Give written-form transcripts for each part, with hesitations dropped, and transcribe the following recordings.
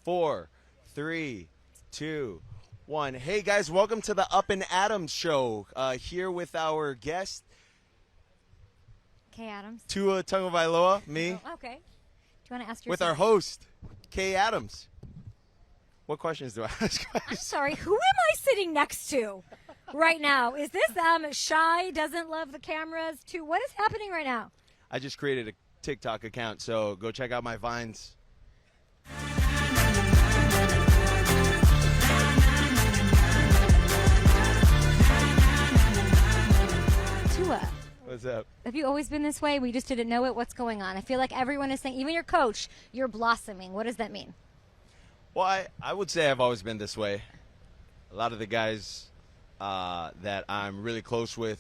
4, 3, 2, 1. Hey guys, welcome to the Up and Adams show. Here with our guest, Kay Adams. Tua Tagovailoa, me. Oh, okay. Do you want to ask your With our host, Kay Adams. What questions do I ask? I'm sorry, who am I sitting next to right now? Is this shy, doesn't love the cameras? What is happening right now? I just created a TikTok account, so go check out my Vines. Tua. What's up? Have you always been this way? We just didn't know it. What's going on? I feel like everyone is saying, even your coach, you're blossoming. What does that mean? Well, I would say I've always been this way. A lot of the guys that I'm really close with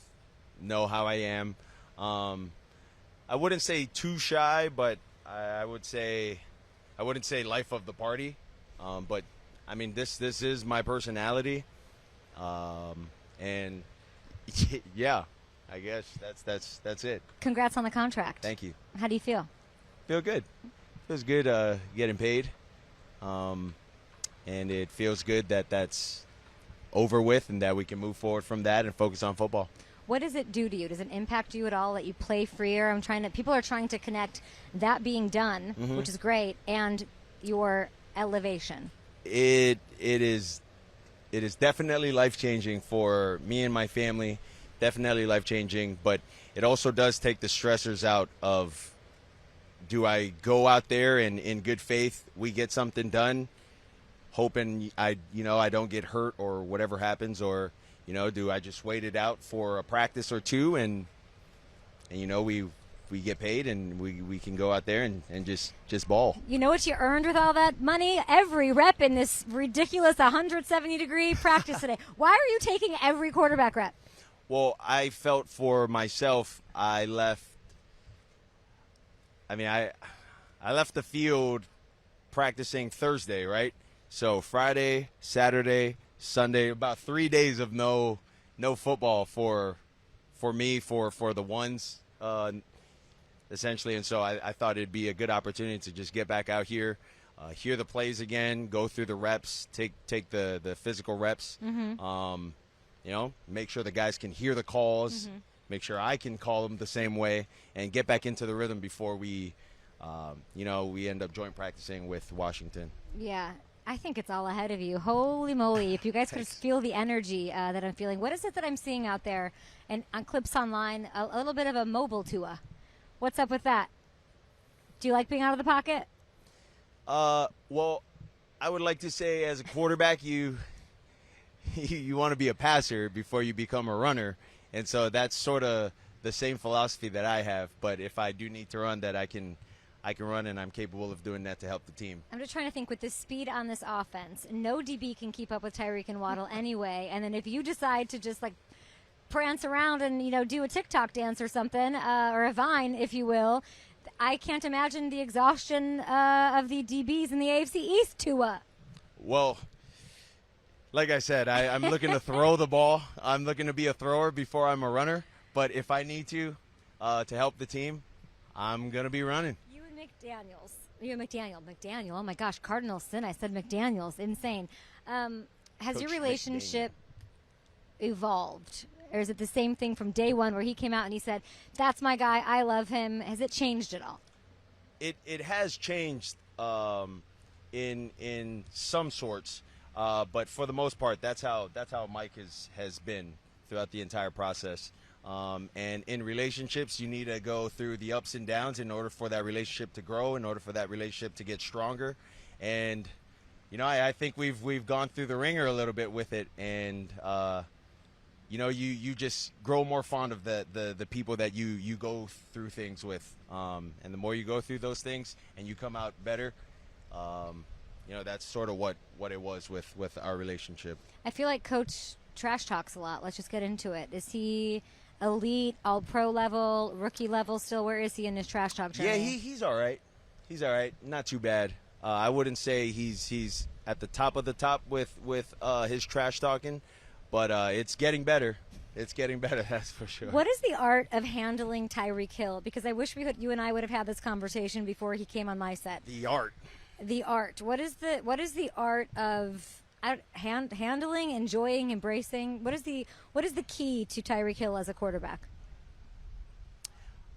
know how I am. I wouldn't say too shy, but I wouldn't say life of the party. But I mean, this is my personality, and yeah, I guess that's it. Congrats on the contract. Thank you. How do you feel? Feel good. Feels good getting paid. And it feels good that that's over with and that we can move forward from that and focus on football. What does it do to you? Does it impact you at all that you play freer? People are trying to connect that being done, which is great, and your elevation. It is definitely life-changing for me and my family, definitely life-changing, but it also does take the stressors out of, do I go out there and in good faith we get something done, hoping I don't get hurt or whatever happens, or do I just wait it out for a practice or two and we get paid and we can go out there and just ball. You know what you earned with all that money? Every rep in this ridiculous 170-degree practice today. Why are you taking every quarterback rep? Well, I felt for myself I left the field practicing Thursday, right? So Friday, Saturday, Sunday, about 3 days of no football for me, for the ones, essentially. And so I thought it'd be a good opportunity to just get back out here, hear the plays again, go through the reps, take the physical reps, make sure the guys can hear the calls, make sure I can call them the same way, and get back into the rhythm before we end up joint practicing with Washington. Yeah, I think it's all ahead of you. Holy moly. If you guys could just feel the energy that I'm feeling. What is it that I'm seeing out there and on clips online? A little bit of a mobile Tua. What's up with that? Do you like being out of the pocket? Well, I would like to say as a quarterback, you want to be a passer before you become a runner. And so that's sort of the same philosophy that I have. But if I do need to run, that I can run, and I'm capable of doing that to help the team. I'm just trying to think, with the speed on this offense, no DB can keep up with Tyreek and Waddle anyway. And then if you decide to just prance around and do a TikTok dance or something, or a Vine, if you will, I can't imagine the exhaustion of the DBs in the AFC East, Tua. Well, like I said, I'm looking to throw the ball. I'm looking to be a thrower before I'm a runner. But if I need to help the team, I'm going to be running. McDaniel. Oh, my gosh. Cardinal sin. I said McDaniels. Insane. Has Coach your relationship McDaniel evolved? Or is it the same thing from day one where he came out and he said, that's my guy, I love him? Has it changed at all? It has changed in some sorts. But for the most part, that's how Mike has been throughout the entire process. And in relationships, you need to go through the ups and downs in order for that relationship to grow, in order for that relationship to get stronger. And I think we've gone through the ringer a little bit with it, and you just grow more fond of the people that you go through things with. And the more you go through those things and you come out better, that's sort of what it was with our relationship. I feel like Coach trash talks a lot. Let's just get into it. Is he elite, all pro level, rookie level still? Where is he in his trash talk journey? Yeah, he's all right. He's all right. Not too bad. I wouldn't say he's at the top of the top with his trash talking, but it's getting better. It's getting better, that's for sure. What is the art of handling Tyreek Hill? Because I wish you and I would have had this conversation before he came on my set. The art. the art. What is the art of handling, enjoying, embracing? What is the key to Tyreek Hill as a quarterback?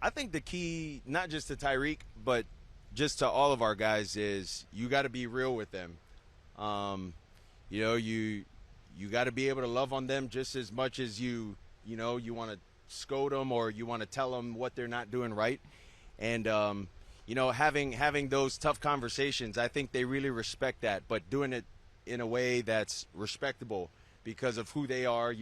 I think the key, not just to Tyreek, but just to all of our guys, is you got to be real with them. You got to be able to love on them just as much as you want to scold them or you want to tell them what they're not doing right. And having those tough conversations, I think they really respect that, but doing it in a way that's respectable because of who they are.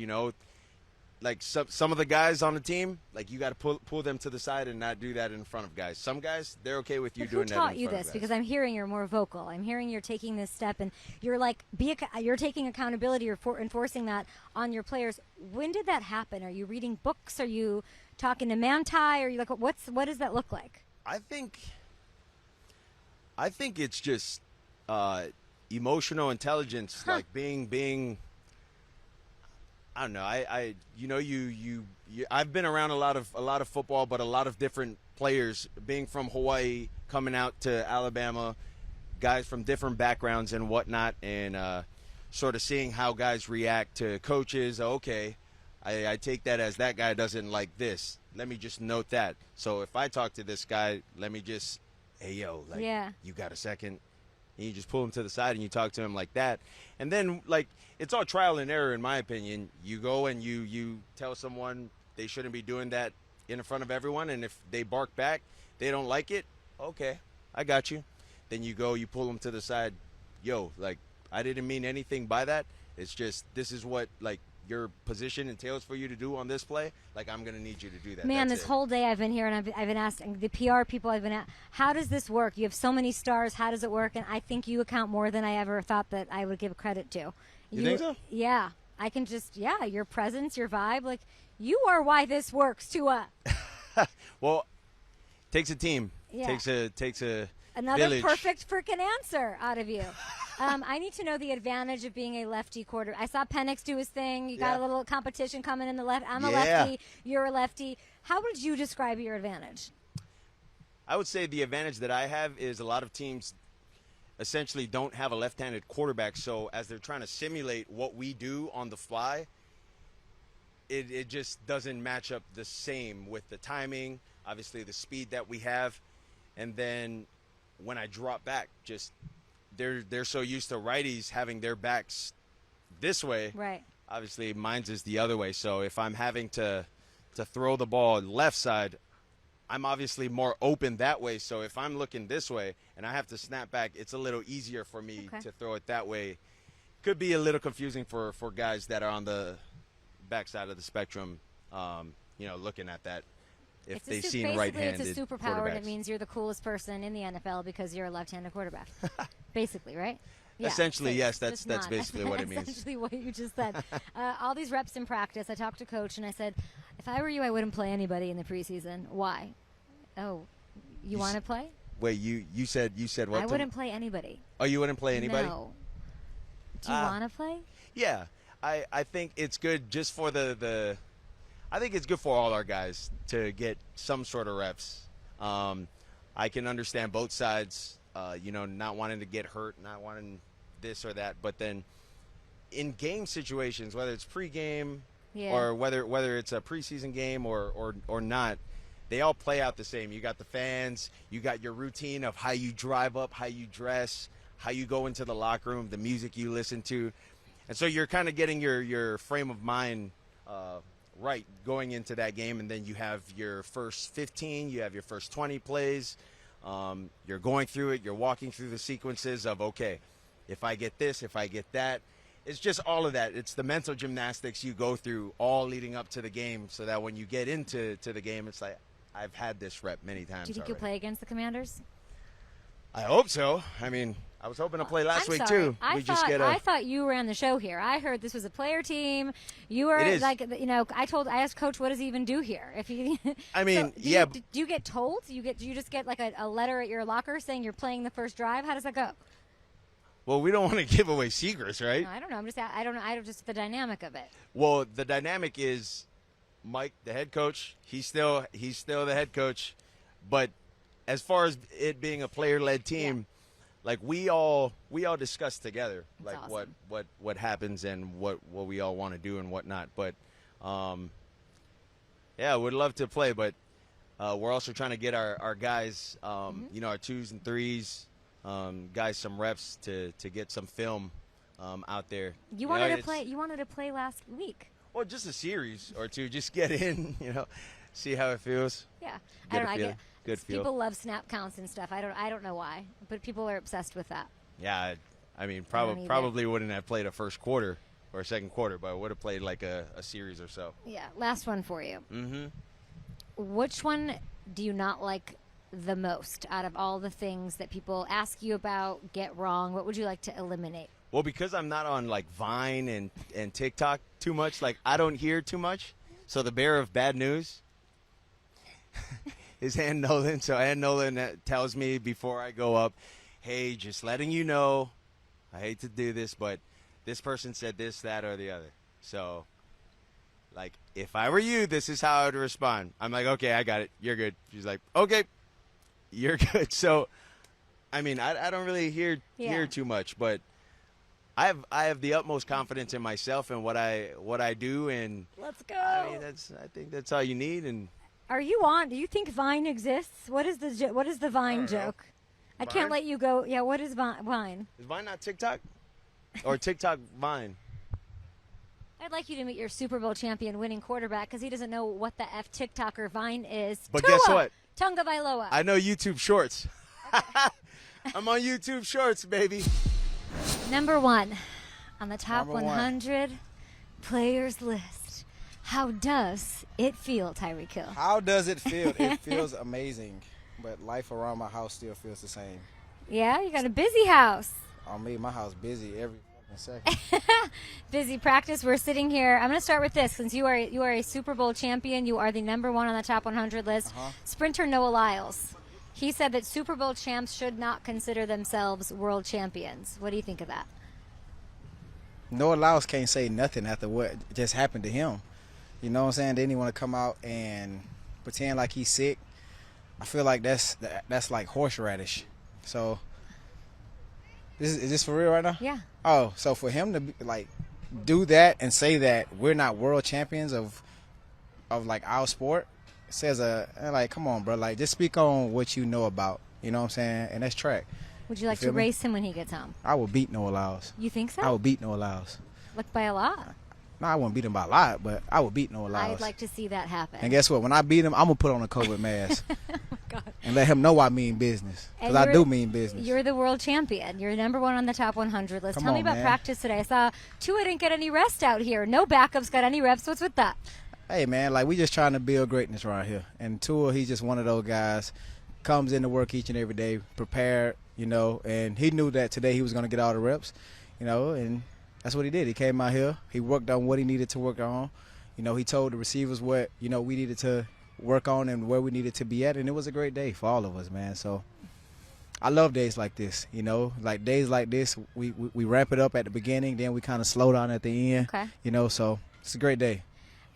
Like some of the guys on the team, like you got to pull them to the side and not do that in front of guys. Some guys, they're okay with you doing that in front of guys. Who taught you this? Because I'm hearing you're more vocal. I'm hearing you're taking this step and you're like you're taking accountability or enforcing that on your players. When did that happen? Are you reading books? Are you talking to Manti? Are you like what does that look like? I think it's just emotional intelligence, like being. I don't know. I've been around a lot of football, but a lot of different players. Being from Hawaii, coming out to Alabama, guys from different backgrounds and whatnot, and sort of seeing how guys react to coaches. Okay, I take that as that guy doesn't like this. Let me just note that. So if I talk to this guy, let me just, hey yo, like, you got a second? And you just pull him to the side and you talk to him like that. And then, like, it's all trial and error, in my opinion. You go and you tell someone they shouldn't be doing that in front of everyone. And if they bark back, they don't like it. Okay, I got you. Then you go, you pull them to the side. Yo, like, I didn't mean anything by that. It's just this is what, like, your position entails for you to do on this play. Like, I'm going to need you to do that. Man, this whole day I've been here and I've been asking the PR people, how does this work? You have so many stars. How does it work? And I think you account more than I ever thought that I would give credit to. You think so? Yeah. I can just, your presence, your vibe, like, you are why this works, Tua. Well, takes a team. Yeah. Takes a Another village. perfect freaking answer out of you. I need to know the advantage of being a lefty quarterback. I saw Penix do his thing. You got a little competition coming in the left. I'm a lefty. You're a lefty. How would you describe your advantage? I would say the advantage that I have is a lot of teams essentially don't have a left-handed quarterback. So as they're trying to simulate what we do on the fly, it just doesn't match up the same with the timing, obviously the speed that we have. And then when I drop back, just they're so used to righties having their backs this way. Right. Obviously, mine's is the other way. So if I'm having to throw the ball left side, I'm obviously more open that way. So if I'm looking this way and I have to snap back, it's a little easier for me to throw it that way. Could be a little confusing for guys that are on the backside of the spectrum, looking at that. If they've seen right-handed it's a superpower, and it means you're the coolest person in the NFL because you're a left-handed quarterback. Basically, right? Yeah, essentially, so yes. That's basically what it means. Essentially what you just said. All these reps in practice, I talked to Coach, and I said, if I were you, I wouldn't play anybody in the preseason. Why? Oh, you want to play? Wait, you said what? I wouldn't play anybody. Oh, you wouldn't play anybody? No. Do you want to play? Yeah. I think it's good just for the I think it's good for all our guys to get some sort of reps. I can understand both sides, not wanting to get hurt, not wanting this or that. But then in game situations, whether it's pregame or whether it's a preseason game or not, they all play out the same. You got the fans. You got your routine of how you drive up, how you dress, how you go into the locker room, the music you listen to. And so you're kind of getting your frame of mind right going into that game, and then you have your first 15, you have your first 20 plays. You're going through it. You're walking through the sequences of, okay, if I get this, if I get that. It's just all of that. It's the mental gymnastics you go through all leading up to the game so that when you get into the game, it's like, I've had this rep many times. Do you think you'll play against the Commanders? I hope so. I mean, I was hoping to play last week, too. I thought you ran the show here. I heard this was a player team. You were like, I asked Coach, what does he even do here? If he, I mean, do you get told? Do you just get like a letter at your locker saying you're playing the first drive? How does that go? Well, we don't want to give away secrets, right? No, I don't know. I don't know just the dynamic of it. Well, the dynamic is Mike, the head coach. He's still the head coach, but as far as it being a player-led team, like we all discuss together, That's like awesome. what happens and what we all want to do and whatnot. But yeah, would love to play, but we're also trying to get our guys, you know, our 2s and 3s, guys some reps to get some film out there. You know, wanted to play. You wanted to play last week. Well, just a series or two, just get in, you know, see how it feels. Yeah, Get I don't a know. feel. Good feel. People love snap counts and stuff. I don't know why, but people are obsessed with that. Yeah, I mean, don't either. probably wouldn't have played a first quarter or a second quarter, but I would have played like a series or so. Yeah. Last one for you. Mm-hmm. Which one do you not like the most out of all the things that people ask you about, get wrong? What would you like to eliminate? Well, because I'm not on like Vine and TikTok too much, like I don't hear too much. So the bearer of bad news is Ann Nolan. So Ann Nolan tells me before I go up, hey, just letting you know, I hate to do this, but this person said this, that, or the other. So, like, if I were you, this is how I would respond. I'm like, okay, I got it. You're good. She's like, okay, you're good. So, I mean, I don't really hear too much, but I have the utmost confidence in myself and what I do, and Let's go. I mean I think that's all you need. And Are you on? Do you think Vine exists? What is the Vine joke? I can't Vine? let you go. Yeah, what is Vine? is Vine not TikTok or TikTok Vine? I'd like you to meet your Super Bowl champion winning quarterback because he doesn't know what the F TikTok or Vine is. But Tua guess what? Tagovailoa. I know YouTube Shorts. I'm on YouTube Shorts, baby. Number 1 on the top Number 100 players list. How does it feel, Tyreek Hill? How does it feel? It feels amazing, but life around my house still feels the same. Yeah, you got a busy house. I made my house busy every fucking second. Busy practice. We're sitting here. I'm going to start with this. Since you are a Super Bowl champion, you are the number 1 on the top 100 list. Sprinter Noah Lyles. He said that Super Bowl champs should not consider themselves world champions. What do you think of that? Noah Lyles can't say nothing after what just happened to him. You know what I'm saying? Then he want to come out and pretend like he's sick. I feel like that's like horseradish. So, is this for real right now? Yeah. Oh, so for him to like do that and say that we're not world champions of like our sport says like, come on, bro, like just speak on what you know about. You know what I'm saying? And that's track. Would you like feel to me? race him when he gets home? I will beat Noah Lyles. You think so? I will beat Noah Lyles. Like by a lot? No, I wouldn't beat him by a lot, but I would beat Noah Lyles. I'd like to see that happen. And guess what? When I beat him, I'm going to put on a COVID mask Oh, my God. and let him know I mean business. Because And I you're- do mean business. You're the world champion. You're number 1 on the top 100 list. Come Tell me on, about man. practice today. I saw Tua didn't get any rest out here. No backups got any reps. What's with that? Hey, man, like we just trying to build greatness around here. And Tua, he's just one of those guys, comes into work each and every day, prepared, you know, and he knew that today he was going to get all the reps, you know, and that's what he did. He came out here. He worked on what he needed to work on. You know, he told the receivers what, you know, we needed to work on and where we needed to be at, and it was a great day for all of us, man. So I love days like this, you know. Like days like this, we ramp it up at the beginning, then we kind of slow down at the end, Okay. you know, so it's a great day.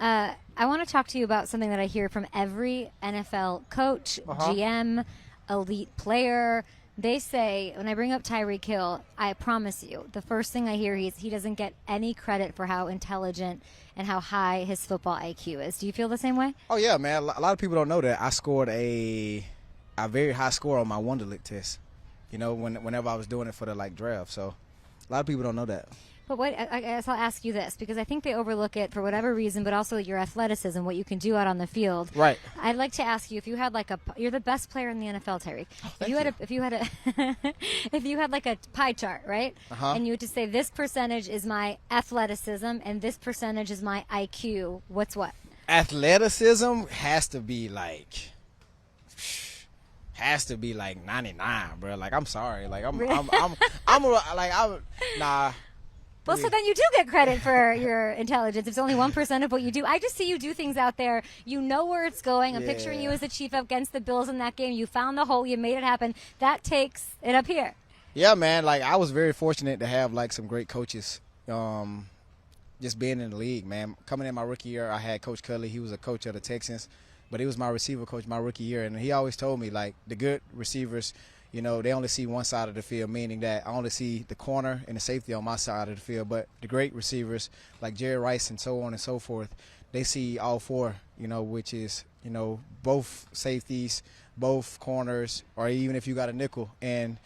I want to talk to you about something that I hear from every NFL coach, GM, elite player. They say, when I bring up Tyreek Hill, I promise you, the first thing I hear is he doesn't get any credit for how intelligent and how high his football IQ is. Do you feel the same way? Oh, yeah, man. A lot of people don't know that I scored a very high score on my Wonderlic test, you know, whenever I was doing it for the, like, draft. So a lot of people don't know that. But I guess I'll ask you this, because I think they overlook it for whatever reason, but also your athleticism, what you can do out on the field. Right. I'd like to ask you if you had like you're the best player in the NFL, Tyreek. If you had like a pie chart, right? And you had to say this percentage is my athleticism and this percentage is my IQ. What's what? Athleticism has to be like 99, bro. Like, I'm sorry. Like, nah. Well, so then you do get credit for your intelligence. It's only 1% of what you do. I just see you do things out there. You know where it's going. I'm picturing you as the chief against the Bills in that game. You found the hole. You made it happen. That takes it up here. Yeah, man. Like, I was very fortunate to have, like, some great coaches just being in the league, man. Coming in my rookie year, I had Coach Cully. He was a coach of the Texans, but he was my receiver coach my rookie year. And he always told me, like, the good receivers, you know, they only see one side of the field, meaning that I only see the corner and the safety on my side of the field. But the great receivers like Jerry Rice and so on and so forth, they see all four, you know, which is, you know, both safeties, both corners, or even if you got a nickel. And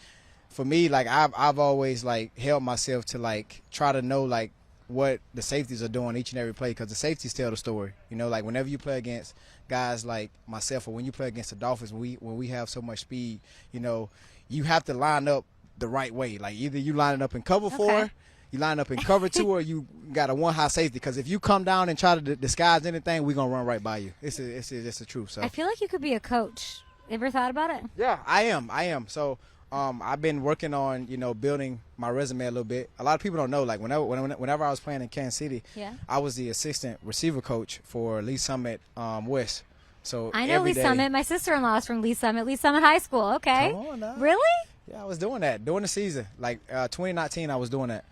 for me, like, I've always, like, held myself to, like, try to know, like, what the safeties are doing each and every play, because the safeties tell the story. You know, like, whenever you play against guys like myself, or when you play against the Dolphins, when we have so much speed, you know, you have to line up the right way. Like, either you line it up in cover four, you line up in cover two, or you got a one high safety. Because if you come down and try to disguise anything, we're going to run right by you. It's the truth. So I feel like you could be a coach. Ever thought about it? Yeah, I am. So I've been working on, you know, building my resume a little bit. A lot of people don't know, like, whenever I was playing in Kansas City, I was the assistant receiver coach for Lee Summit West. So I know Lee Summit. My sister-in-law is from Lee Summit High School. Okay. Come on now. Really? Yeah, I was doing that during the season. Like 2019, I was doing that.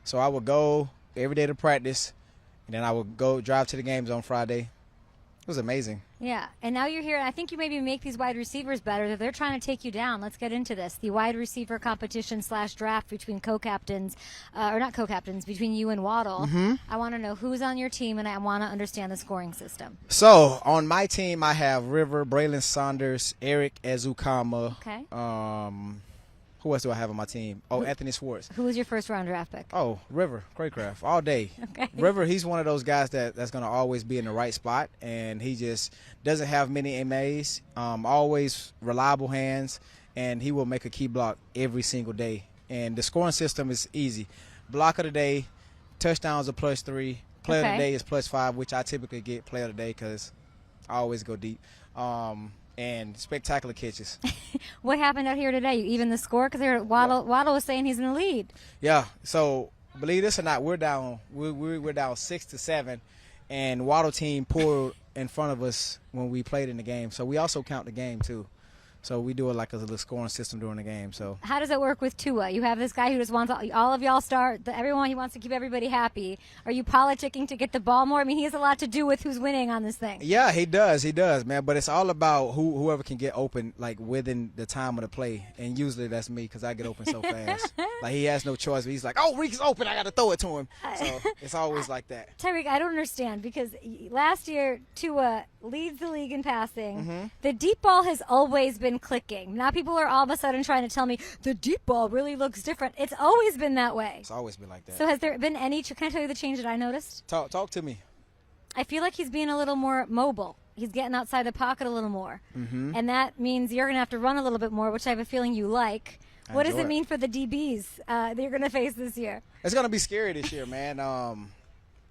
So I would go every day to practice, and then I would go drive to the games on Friday. It was amazing. Yeah. And now you're here. I think you maybe make these wide receivers better. They're trying to take you down. Let's get into this. The wide receiver competition / draft between co-captains, or not co-captains, between you and Waddle. I want to know who's on your team, and I want to understand the scoring system. So on my team, I have River, Braylon Saunders, Eric Ezukama. Okay. Who else do I have on my team? Oh, Anthony Schwartz. Who was your first round draft pick? Oh, River, Craycraft, all day. Okay. River, he's one of those guys that's going to always be in the right spot, and he just doesn't have many MAs, always reliable hands, and he will make a key block every single day. And the scoring system is easy. Block of the day, touchdowns are +3, player of the day is +5, which I typically get player of the day because I always go deep. And spectacular catches. What happened out here today? You even the score? Because Waddle was saying he's in the lead. Yeah. So believe this or not, we're down 6-7, and Waddle team pulled in front of us when we played in the game. So we also count the game too. So we do it like a little scoring system during the game. So how does it work with Tua? You have this guy who just wants all of y'all start. Everyone, he wants to keep everybody happy. Are you politicking to get the ball more? I mean, he has a lot to do with who's winning on this thing. Yeah, he does, man. But it's all about whoever can get open, like, within the time of the play. And usually that's me, because I get open so fast. Like, he has no choice. But he's like, oh, Reek's open, I got to throw it to him. So it's always like that. Tyreek, I don't understand, because last year Tua leads the league in passing. The deep ball has always been clicking. Now people are all of a sudden trying to tell me the deep ball really looks different. It's always been that way. It's always been like that. So has there been any, can I tell you the change that I noticed? Talk to me. I feel like he's being a little more mobile. He's getting outside the pocket a little more. And that means you're going to have to run a little bit more, which I have a feeling you like. What does it mean for the DBs that you're going to face this year? It's going to be scary this year, man.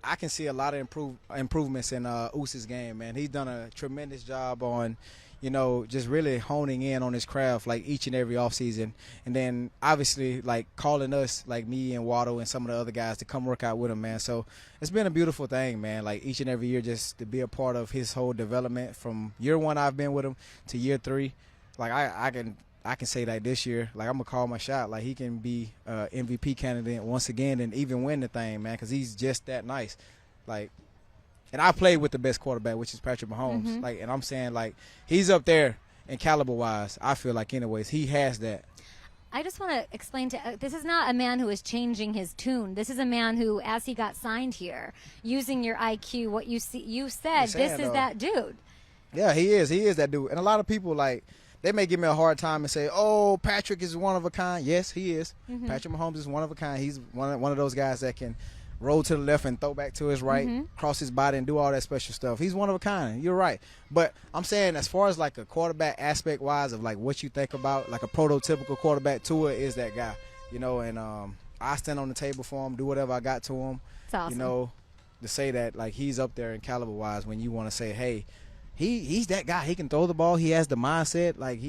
I can see a lot of improvements in Us's game, man. He's done a tremendous job on, you know, just really honing in on his craft, like, each and every offseason. And then, obviously, like, calling us, like me and Waddle and some of the other guys, to come work out with him, man. So it's been a beautiful thing, man, like, each and every year, just to be a part of his whole development from year 1 I've been with him to year 3. Like, I can say that this year, like, I'm going to call my shot. Like, he can be MVP candidate once again and even win the thing, man, because he's just that nice. Like, and I played with the best quarterback, which is Patrick Mahomes. Like, and I'm saying, like, he's up there in caliber-wise, I feel like, anyways. He has that. I just want to explain this is not a man who is changing his tune. This is a man who, as he got signed here, using your IQ, what you said, this is that dude. Yeah, he is. He is that dude. And a lot of people, like, they may give me a hard time and say, oh, Patrick is one of a kind. Yes, he is. Patrick Mahomes is one of a kind. He's one of those guys that can roll to the left and throw back to his right, cross his body and do all that special stuff. He's one of a kind. You're right. But I'm saying, as far as, like, a quarterback aspect-wise of, like, what you think about, like, a prototypical quarterback, Tua is that guy. You know, and I stand on the table for him, do whatever I got to him. It's awesome. You know, to say that, like, he's up there in caliber-wise when you want to say, hey, he's that guy. He can throw the ball. He has the mindset. Like,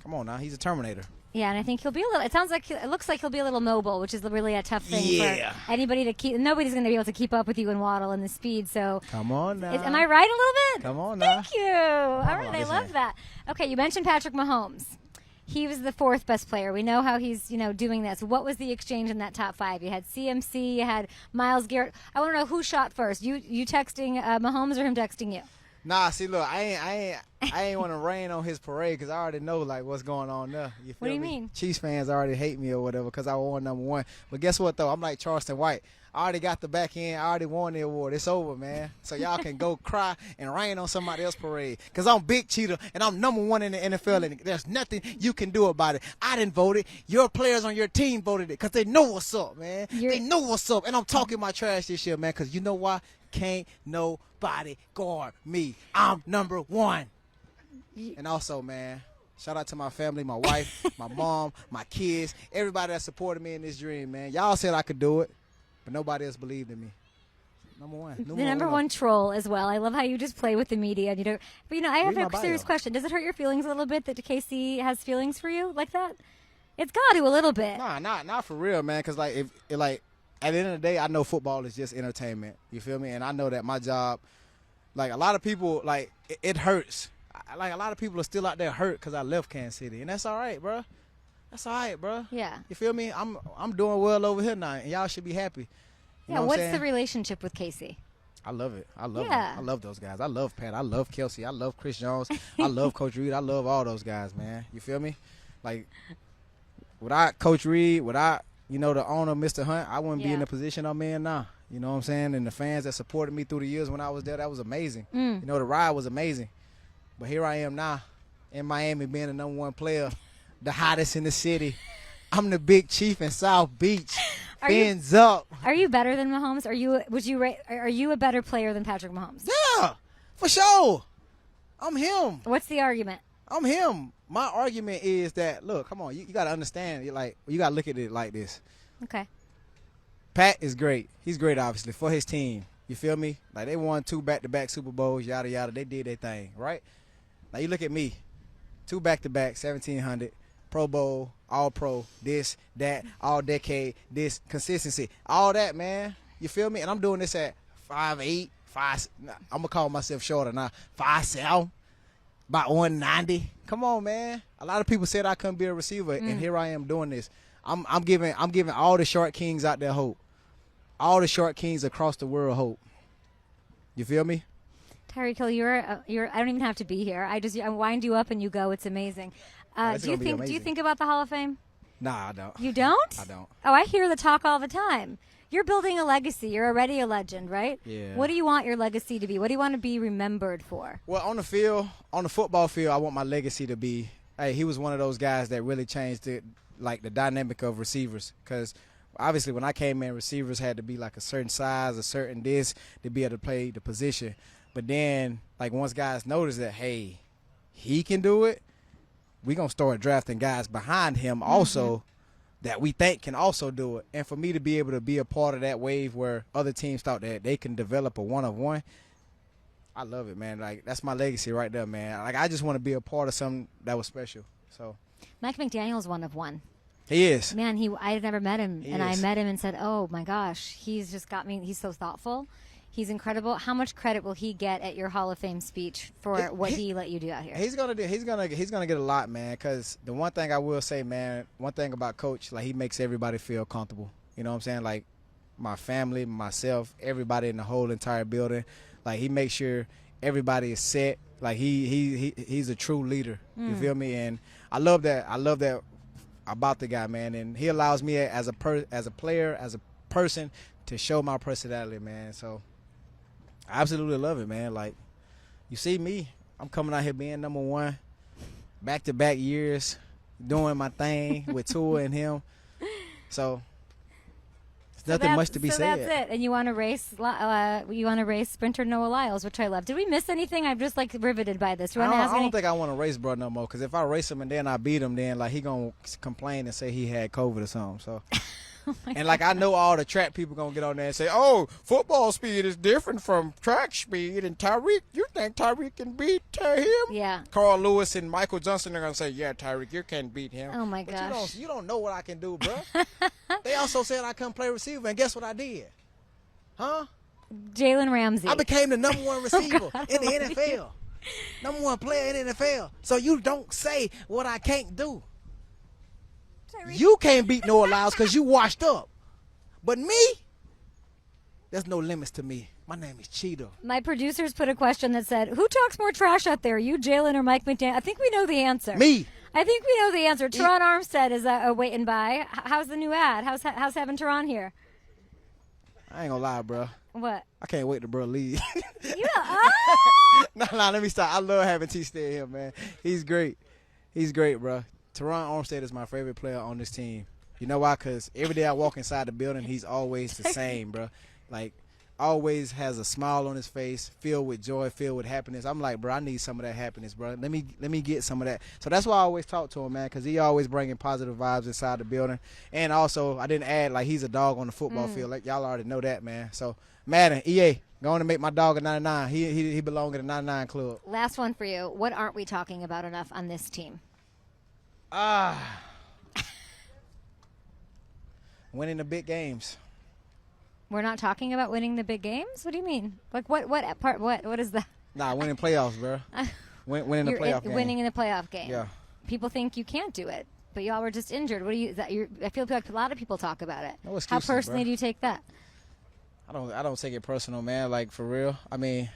come on now, he's a Terminator. Yeah, and I think he'll be a little. It looks like he'll be a little mobile, which is really a tough thing for anybody to keep. Nobody's going to be able to keep up with you and Waddle and the speed. So come on now. Am I right a little bit? Come on now. Thank you. All right, I love that. Okay, you mentioned Patrick Mahomes. He was the 4th best player. We know how he's, doing this. What was the exchange in that top 5? You had CMC, you had Myles Garrett. I want to know who shot first. You texting Mahomes or him texting you? Nah, see, look, I ain't want to rain on his parade because I already know like what's going on there. You feel What do you me? mean? Chiefs fans already hate me or whatever because I won #1. But guess what though? I'm like Charleston White. I already got the back end. I already won the award. It's over, man. So y'all can go cry and rain on somebody else's parade because I'm Big Cheetah and I'm #1 in the NFL and there's nothing you can do about it. I didn't vote it. Your players on your team voted it because they know what's up, man. They know what's up. And I'm talking my trash this year, man, because you know why? Can't nobody guard me. I'm #1. And also, man, shout out to my family, my wife, my mom, my kids, everybody that supported me in this dream, man. Y'all said I could do it, but nobody else believed in me. #1. The #1 troll as well. I love how you just play with the media. You know, but I have a serious question. Does it hurt your feelings a little bit that KC has feelings for you like that? It's got to a little bit. Nah, not for real, man. Because like at the end of the day, I know football is just entertainment. You feel me? And I know that my job, like a lot of people, like it hurts. Like a lot of people are still out there hurt because I left Kansas City, and that's all right, bro. That's all right, bro. Yeah. You feel me? I'm doing well over here now, and y'all should be happy. You know what's what I'm the relationship with Casey? I love it. I love them. I love those guys. I love Pat. I love Kelsey. I love Chris Jones. I love Coach Reed. I love all those guys, man. You feel me? Like without Coach Reed, without the owner, Mr. Hunt, I wouldn't be in the position I'm in now. You know what I'm saying? And the fans that supported me through the years when I was there, that was amazing. You know, the ride was amazing. But here I am now in Miami being the #1 player, the hottest in the city. I'm the big chief in South Beach. Fins up. Are you better than Mahomes? Are you a better player than Patrick Mahomes? Yeah, for sure. I'm him. What's the argument? I'm him. My argument is that, look, come on, you got to understand, you got to look at it like this. Okay. Pat is great. He's great, obviously, for his team. You feel me? Like, they won 2 back-to-back Super Bowls, yada, yada. They did their thing, right? Now, you look at me. 2 back-to-back, 1,700, Pro Bowl, All-Pro, this, that, all-decade, this, consistency. All that, man. You feel me? And I'm doing this at 5'8", I'm going to call myself shorter now, 5'7", about 190. Come on, man. A lot of people said I couldn't be a receiver, and here I am doing this. I'm giving all the short kings out there hope. All the short kings across the world hope. You feel me? Tyreek Hill, you're. I don't even have to be here. I wind you up and you go. It's amazing. Do you think about the Hall of Fame? Nah, I don't. You don't? I don't. Oh, I hear the talk all the time. You're building a legacy. You're already a legend, right? Yeah. What do you want your legacy to be? What do you want to be remembered for? Well, on the football field, I want my legacy to be, hey, he was one of those guys that really changed the dynamic of receivers. Because obviously when I came in, receivers had to be like a certain size, a certain this, to be able to play the position. But then, like, once guys notice that, hey, he can do it, we're going to start drafting guys behind him also that we think can also do it. And for me to be able to be a part of that wave where other teams thought that they can develop a one-of-one, I love it, man. Like, that's my legacy right there, man. Like, I just want to be a part of something that was special. So Mike McDaniel's one-of-one. He is. Man, I've never met him, I met him and said, oh, my gosh, he's just got me. He's so thoughtful. He's incredible. How much credit will he get at your Hall of Fame speech for what he let you do out here? He's gonna get a lot, man. Because the one thing I will say, man, one thing about Coach, like, he makes everybody feel comfortable. You know what I'm saying? Like, my family, myself, everybody in the whole entire building. Like, he makes sure everybody is set. Like, he's a true leader. You feel me? And I love that. I love that about the guy, man. And he allows me as a player, as a person, to show my personality, man. So I absolutely love it, man. Like, you see me, I'm coming out here being #1, back-to-back years, doing my thing with Tua and him. So there's nothing much to be said. So that's it. And you want to race sprinter Noah Lyles, which I love. Did we miss anything? I'm just like riveted by this. I don't think I want to race bro no more, because if I race him and then I beat him, then like he gonna complain and say he had COVID or something. So. And, like, I know all the track people going to get on there and say, oh, football speed is different from track speed. And Tyreek, you think Tyreek can beat him? Yeah. Carl Lewis and Michael Johnson are going to say, yeah, Tyreek, you can't beat him. Oh, my but gosh. you don't know what I can do, bro. They also said I couldn't play receiver, and guess what I did? Huh? Jalen Ramsey. I became the #1 receiver in the NFL. #1 player in the NFL. So you don't say what I can't do. You can't beat Noah Lyles because you washed up. But me, There's no limits to me. My name is Cheetah. My producers put a question that said, "Who talks more trash out there, you, Jalen, or Mike McDaniel?" I think we know the answer. Me. I think we know the answer. Teron Armstead is waiting by. How's the new ad? How's having Teron here? I ain't gonna lie, bro. What? I can't wait to bro leave. You know, oh! Nah, let me stop. I love having T stay here, man. He's great. He's great, bro. Teron Armstead is my favorite player on this team. You know why? Because every day I walk inside the building, he's always the same, bro. Like, always has a smile on his face, filled with joy, filled with happiness. I'm like, bro, I need some of that happiness, bro. Let me get some of that. So that's why I always talk to him, man, because he always bringing positive vibes inside the building. And also, I didn't add, like, he's a dog on the football field. Like, y'all already know that, man. So, Madden, EA, going to make my dog a 99. He belong in the 99 club. Last one for you. What aren't we talking about enough on this team? Winning the big games. We're not talking about winning the big games? What do you mean? Like what part? What is that? Nah, winning playoffs, bro. Winning the playoff game. Winning in the playoff game. Yeah. People think you can't do it, but y'all were just injured. What do you? I feel like a lot of people talk about it. No How excuses, personally bro. do you take that? I don't take it personal, man. Like, for real. I mean,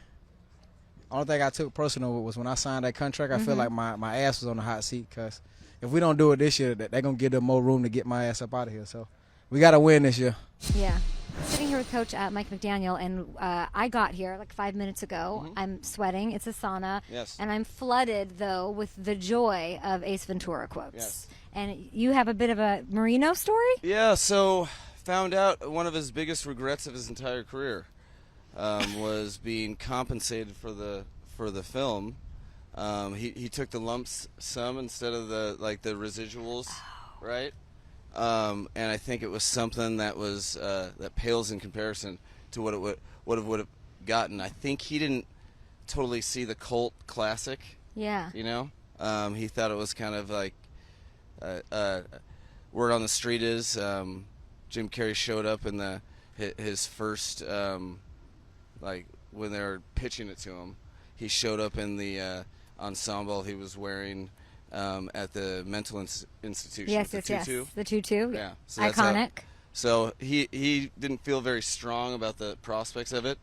only thing I took personal was when I signed that contract. I feel like my ass was on the hot seat because if we don't do it this year, they're going to give them more room to get my ass up out of here. So we got to win this year. Yeah. Sitting here with Coach Mike McDaniel, and I got here like 5 minutes ago. I'm sweating. It's a sauna. Yes. And I'm flooded, though, with the joy of Ace Ventura quotes. Yes. And you have a bit of a Marino story? Yeah, so found out one of his biggest regrets of his entire career was being compensated for the film. He took the lump sum instead of the residuals, right? And I think it was something that was that pales in comparison to what it would have gotten. I think he didn't totally see the cult classic. Yeah. You know, he thought it was kind of like word on the street is Jim Carrey showed up in his first like when they were pitching it to him. He showed up in the ensemble he was wearing at the mental institution. Yes, the yes, tutu. yes. The tutu. Yeah, so that's how- Iconic. So he didn't feel very strong about the prospects of it.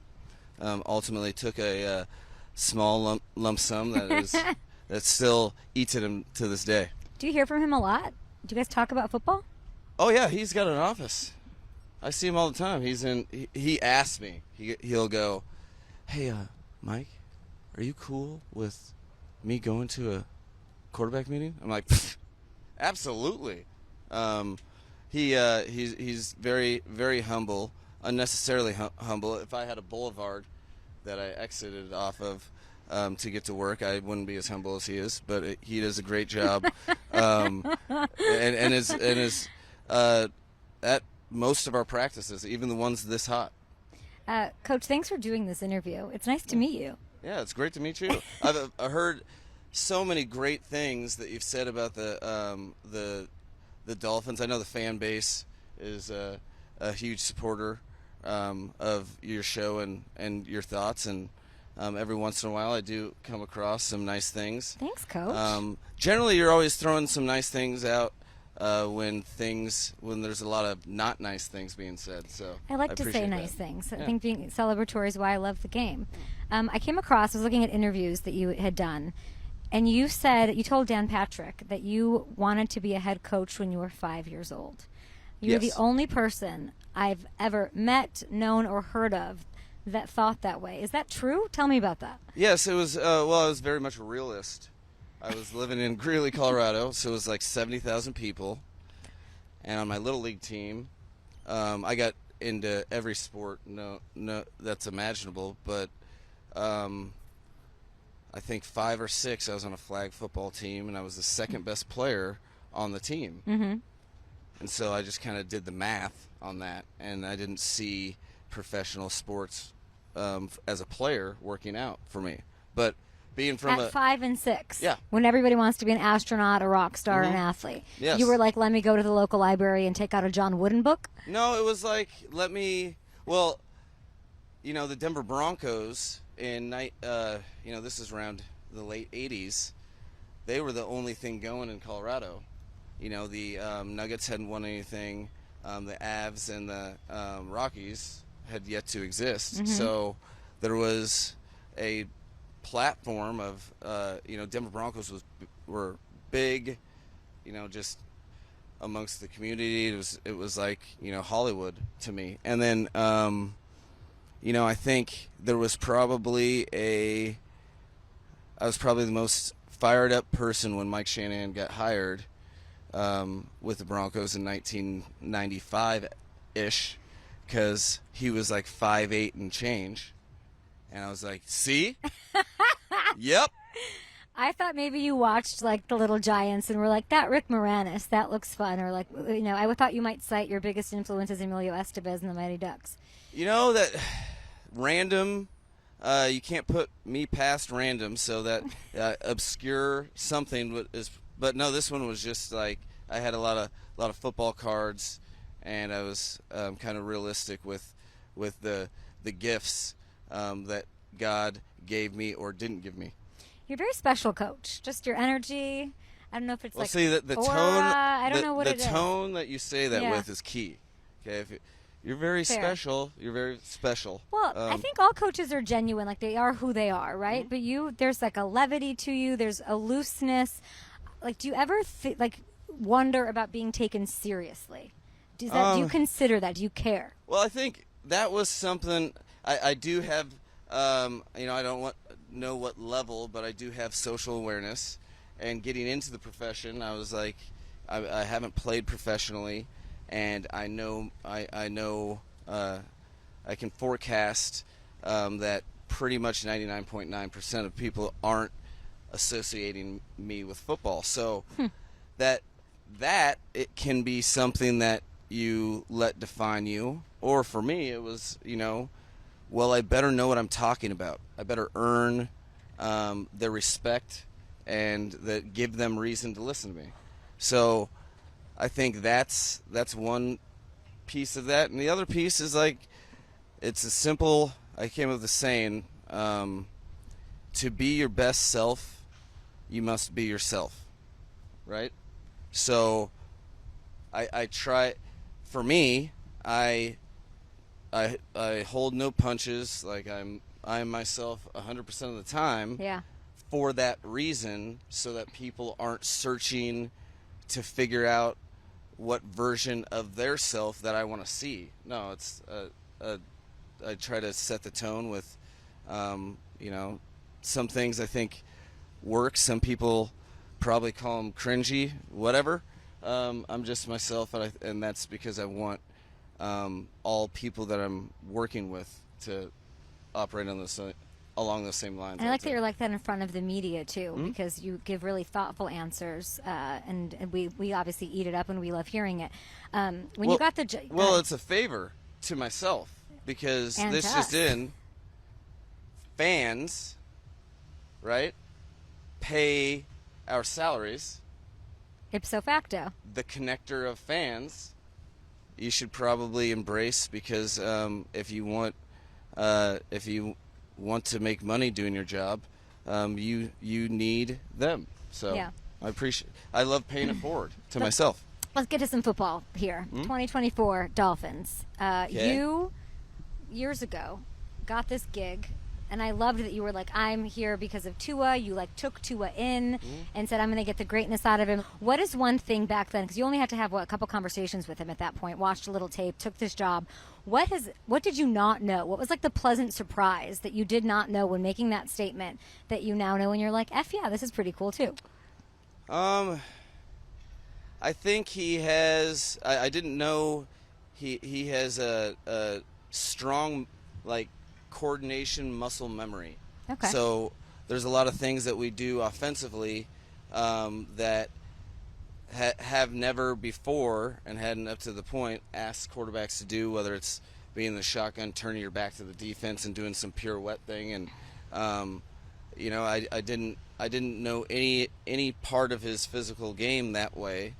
Ultimately, took a small lump sum that still eats at him to this day. Do you hear from him a lot? Do you guys talk about football? Oh yeah, he's got an office. I see him all the time. He asks me. He'll go, "Hey, Mike, are you cool with me going to a quarterback meeting?" I'm like, absolutely. He's very, very humble, unnecessarily humble. If I had a boulevard that I exited off of to get to work, I wouldn't be as humble as he is. But he does a great job, and is at most of our practices, even the ones this hot. Coach, thanks for doing this interview. It's nice to meet you. Yeah, it's great to meet you. I've heard so many great things that you've said about the Dolphins. I know the fan base is a huge supporter of your show and your thoughts, and every once in a while I do come across some nice things. Thanks, Coach. Generally, you're always throwing some nice things out when there's a lot of not nice things being said. So I like to say appreciate nice that. things. Yeah. I think being celebratory is why I love the game. I came across, I was looking at interviews that you had done, and you told Dan Patrick that you wanted to be a head coach when you were 5 years old. You're Yes. the only person I've ever met, known, or heard of that thought that way. Is that true? Tell me about that. Yes, it was. I was very much a realist. I was living in Greeley, Colorado, so it was like 70,000 people. And on my little league team, I got into every sport that's imaginable. But I think 5 or 6, I was on a flag football team, and I was the second best player on the team. Mm-hmm. And so I just kind of did the math on that, and I didn't see professional sports as a player working out for me. But being from At 5 and 6. Yeah. When everybody wants to be an astronaut, a rock star, an athlete. Yes. You were like, let me go to the local library and take out a John Wooden book? No, it was like, the Denver Broncos this is around the late 80s. They were the only thing going in Colorado. The Nuggets hadn't won anything. The Avs and the Rockies had yet to exist. Mm-hmm. So there was a platform of Denver Broncos were big, just amongst the community. It was like Hollywood to me. And then I think there was probably I was probably the most fired up person when Mike Shanahan got hired with the Broncos in 1995-ish, because he was like 5'8" and change. And I was like, see? Yep. I thought maybe you watched like the Little Giants and were like, that Rick Moranis, that looks fun. Or like, I thought you might cite your biggest influence as Emilio Estevez and the Mighty Ducks. That random, you can't put me past random, so that obscure something is. But no, this one was just like I had a lot of football cards, and I was kind of realistic with the gifts that God gave me or didn't give me. You're a very special, Coach. Just your energy. I don't know if it's like see the aura, tone. I don't know what it is. The tone that you say that Yeah. with is key. Okay, you're very Fair. special. You're very special. Well, I think all coaches are genuine, like they are who they are, right? Mm-hmm. But there's like a levity to you. There's a looseness. Like, do you ever wonder about being taken seriously? Do you consider that? Do you care? Well, I think that was something I do have. I don't know what level, but I do have social awareness. And getting into the profession, I was like, I haven't played professionally, and I know I can forecast that pretty much 99.9% of people aren't associating me with football. So that it can be something that you let define you. Or for me, it was, well, I better know what I'm talking about. I better earn their respect and give them reason to listen to me. So I think that's one piece of that. And the other piece is like, it's a simple, I came up with the saying, to be your best self, you must be yourself, right? So I try, for me, I hold no punches. Like I'm myself 100% of the time. Yeah. For that reason, so that people aren't searching to figure out what version of their self that I want to see. No, it's I try to set the tone with, some things I think work. Some people probably call them cringy, whatever. I'm just myself, and that's because I want all people that I'm working with to operate on along those same lines. And I like that you're like that in front of the media too, because you give really thoughtful answers, and we obviously eat it up and we love hearing it. You got the it's a favor to myself, because and this to just us. in, fans, right, pay our salaries. ipso facto. The connector of fans, you should probably embrace, because if you want to make money doing your job, you need them. So Yeah. I love paying it forward to myself. Let's get to some football here. 2024 Dolphins. Okay. You, years ago, got this gig, and I loved that you were like, I'm here because of Tua. You took Tua in and said, I'm going to get the greatness out of him. What is one thing back then, because you only had to have a couple conversations with him at that point, watched a little tape, took this job. What did you not know? What was the pleasant surprise that you did not know when making that statement that you now know, and you're like, F yeah, this is pretty cool too? I think he has. I didn't know he has a strong coordination muscle memory. Okay. So there's a lot of things that we do offensively that have never before and hadn't up to the point asked quarterbacks to do, whether it's being in the shotgun, turning your back to the defense and doing some pirouette thing. And I didn't know any part of his physical game that way.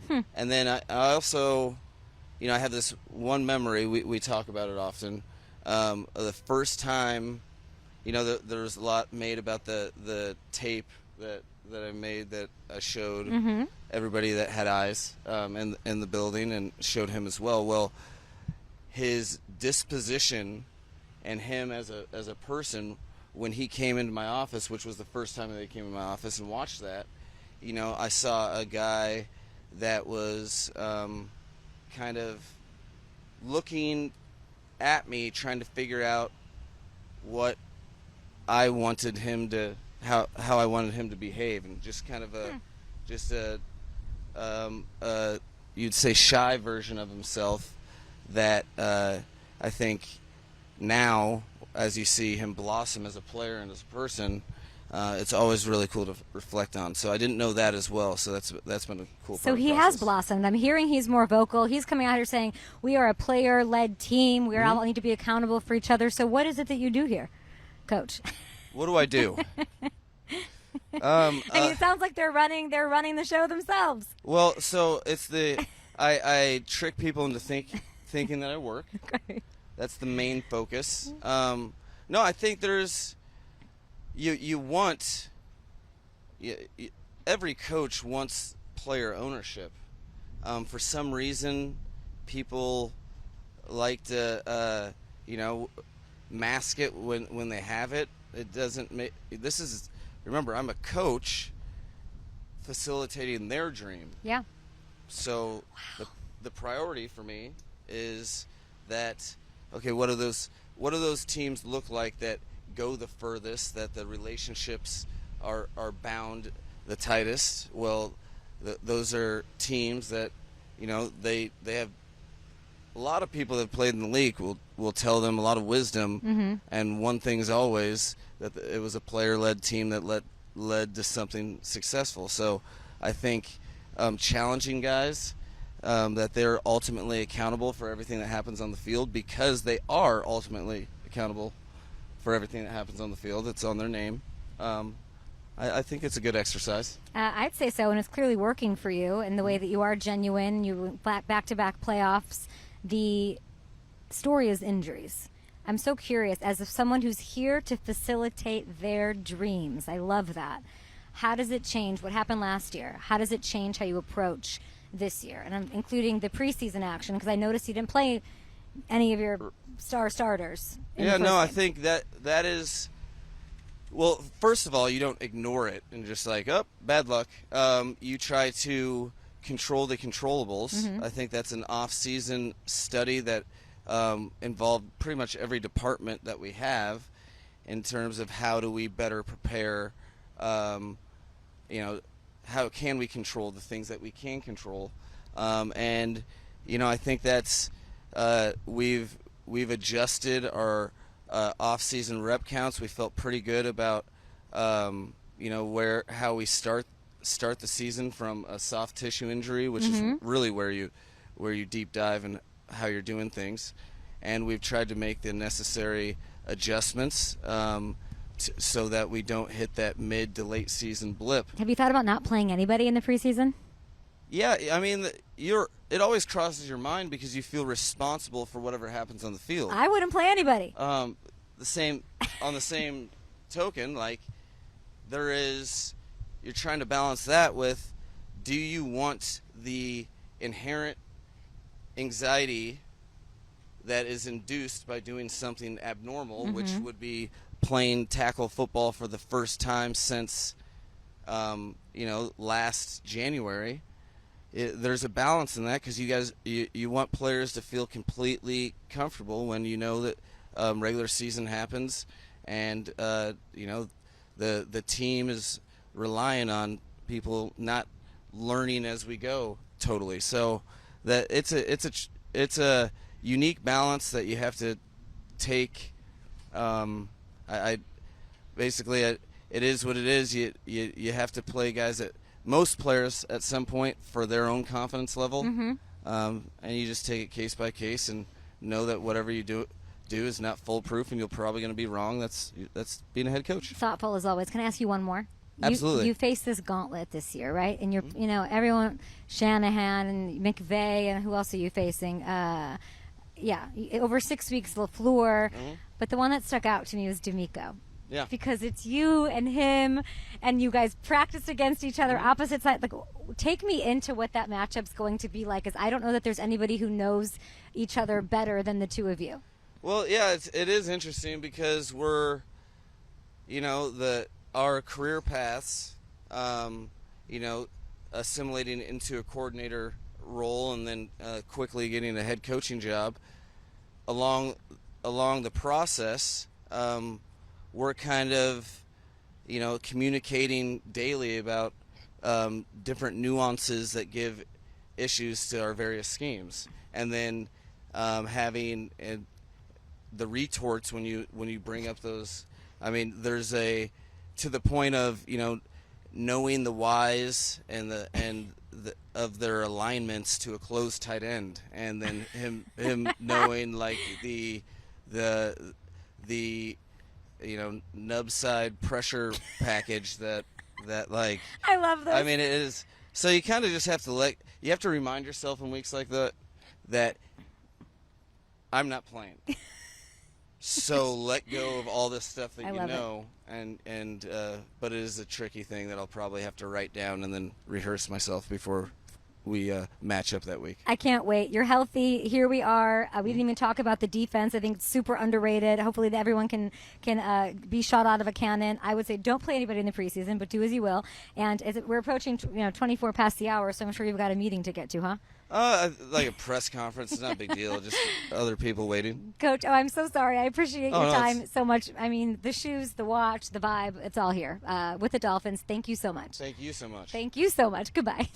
And then I also, I have this one memory, we talk about it often. The first time, there was a lot made about the tape that I made, that I showed everybody that had eyes in the building, and showed him as well. Well, his disposition and him as a person when he came into my office, which was the first time that he came in my office, and watched that, you know, I saw a guy that was kind of looking at me, trying to figure out what I wanted him to, how I wanted him to behave, and just kind of you'd say shy version of himself that I think now, as you see him blossom as a player and as a person, it's always really cool to reflect on. So I didn't know that as well. So that's been a cool. So part he of the has process. blossomed. I'm hearing he's more vocal. He's coming out here saying we are a player-led team. We all need to be accountable for each other. So what is it that you do here, Coach? What do I do? I mean, it sounds like they're running the show themselves. Well, so it's I trick people into thinking that I work. Okay. That's the main focus. No, I think there's you want every coach wants player ownership. For some reason, people like to mask it when they have it. It doesn't make remember, I'm a coach facilitating their dream. Yeah. So the priority for me is that, okay, what do those teams look like that go the furthest, that the relationships are bound the tightest? Well, those are teams that, they have a lot of people that have played in the league will tell them a lot of wisdom, and one thing is always that it was a player-led team that led to something successful. So I think challenging guys, that they're ultimately accountable for everything that happens on the field, because they are ultimately accountable for everything that happens on the field. It's on their name. I think it's a good exercise. I'd say so, and it's clearly working for you in the way that you are genuine. You back-to-back playoffs. The story is injuries. I'm so curious, as someone who's here to facilitate their dreams. I love that. How does it change what happened last year? How does it change how you approach this year? And I'm including the preseason action, because I noticed you didn't play any of your starters. Yeah, no, I think that is. Well, first of all, you don't ignore it and just like, oh, bad luck. You try to control the controllables. I think that's an off-season study that involved pretty much every department that we have in terms of how do we better prepare, how can we control the things that we can control. And, I think that's we've adjusted our off-season rep counts. We felt pretty good about how we start the season from a soft tissue injury, which is really where you deep dive and how you're doing things. And we've tried to make the necessary adjustments so that we don't hit that mid to late season blip. Have you thought about not playing anybody in the preseason? Yeah, I mean, it always crosses your mind because you feel responsible for whatever happens on the field. I wouldn't play anybody. On the same token, like you're trying to balance that with, do you want the inherent anxiety that is induced by doing something abnormal, which would be playing tackle football for the first time since last January? There's a balance in that, because you want players to feel completely comfortable when you know that regular season happens, and the team is relying on people not learning as we go totally. So that it's a unique balance that you have to take. It is what it is. You have to play guys that most players at some point for their own confidence level, and you just take it case by case and know that whatever you do is not foolproof, and you're probably going to be wrong. That's being a head coach. Thoughtful as always. Can I ask you one more? Absolutely. You face this gauntlet this year, right? And you're, everyone, Shanahan and McVay, and who else are you facing? Over 6 weeks, LaFleur. But the one that stuck out to me was D'Amico. Yeah. Because it's you and him, and you guys practice against each other, opposite sides. Like, take me into what that matchup's going to be like, because I don't know that there's anybody who knows each other better than the two of you. Well, yeah, it is interesting because we're, our career paths, assimilating into a coordinator role and then quickly getting a head coaching job. Along the process, we're kind of, communicating daily about different nuances that give issues to our various schemes, and then having the retorts when you bring up those. I mean, there's to the point of knowing the whys and of their alignments to a closed tight end, and then him knowing like the nub side pressure package that like. I love this. I mean, it is. So you kind of just have to remind yourself in weeks like that I'm not playing. So let go of all this stuff that you know, and but it is a tricky thing that I'll probably have to write down and then rehearse myself before we match up that week. I can't wait. You're healthy. Here we are. We didn't even talk about the defense. I think it's super underrated. Hopefully everyone can be shot out of a cannon. I would say don't play anybody in the preseason, but do as you will. And we're approaching 24 past the hour, so I'm sure you've got a meeting to get to, huh? Like a press conference. It's not a big deal. Just other people waiting. Coach, I'm so sorry. I appreciate your time so much. I mean, the shoes, the watch, the vibe, it's all here with the Dolphins. Thank you so much. Thank you so much. Thank you so much. Goodbye.